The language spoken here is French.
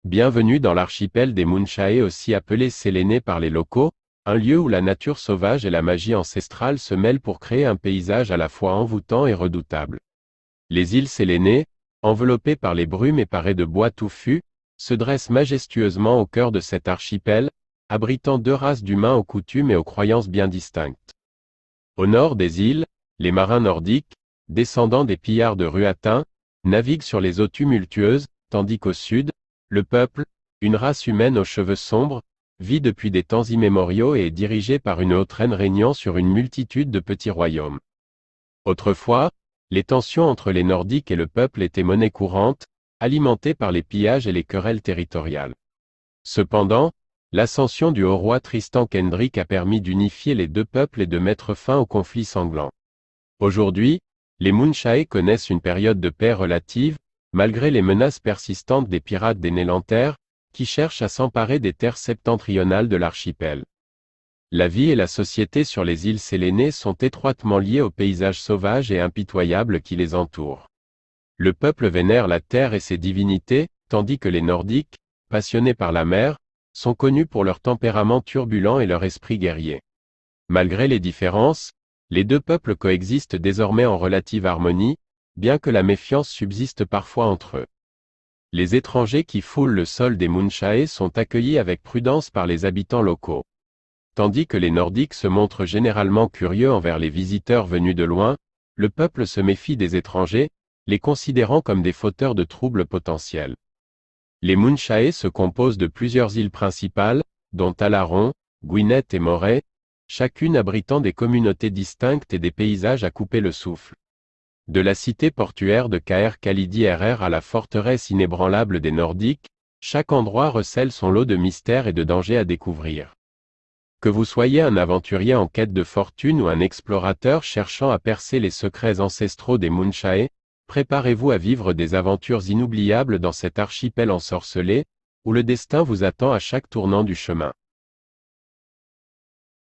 Bienvenue dans l'archipel des Munchae, aussi appelé Séléné par les locaux, un lieu où la nature sauvage et la magie ancestrale se mêlent pour créer un paysage à la fois envoûtant et redoutable. Les îles Séléné, enveloppées par les brumes et parées de bois touffus, se dressent majestueusement au cœur de cet archipel, abritant deux races d'humains aux coutumes et aux croyances bien distinctes. Au nord des îles, les marins nordiques, descendants des pillards de Ruatin, naviguent sur les eaux tumultueuses, tandis qu'au sud, le peuple, une race humaine aux cheveux sombres, vit depuis des temps immémoriaux et est dirigé par une haute reine régnant sur une multitude de petits royaumes. Autrefois, les tensions entre les Nordiques et le peuple étaient monnaie courante, alimentées par les pillages et les querelles territoriales. Cependant, l'ascension du haut roi Tristan Kendrick a permis d'unifier les deux peuples et de mettre fin aux conflits sanglants. Aujourd'hui, les Munchae connaissent une période de paix relative, malgré les menaces persistantes des pirates des Nélanterres, qui cherchent à s'emparer des terres septentrionales de l'archipel. La vie et la société sur les îles Séléné sont étroitement liées au paysage sauvage et impitoyable qui les entoure. Le peuple vénère la terre et ses divinités, tandis que les Nordiques, passionnés par la mer, sont connus pour leur tempérament turbulent et leur esprit guerrier. Malgré les différences, les deux peuples coexistent désormais en relative harmonie, bien que la méfiance subsiste parfois entre eux. Les étrangers qui foulent le sol des Munchae sont accueillis avec prudence par les habitants locaux. Tandis que les Nordiques se montrent généralement curieux envers les visiteurs venus de loin, le peuple se méfie des étrangers, les considérant comme des fauteurs de troubles potentiels. Les Munchae se composent de plusieurs îles principales, dont Talaron, Gwinnett et Moray, chacune abritant des communautés distinctes et des paysages à couper le souffle. De la cité portuaire de Caer Calidi RR à la forteresse inébranlable des Nordiques, chaque endroit recèle son lot de mystères et de dangers à découvrir. Que vous soyez un aventurier en quête de fortune ou un explorateur cherchant à percer les secrets ancestraux des Munchae, préparez-vous à vivre des aventures inoubliables dans cet archipel ensorcelé, où le destin vous attend à chaque tournant du chemin.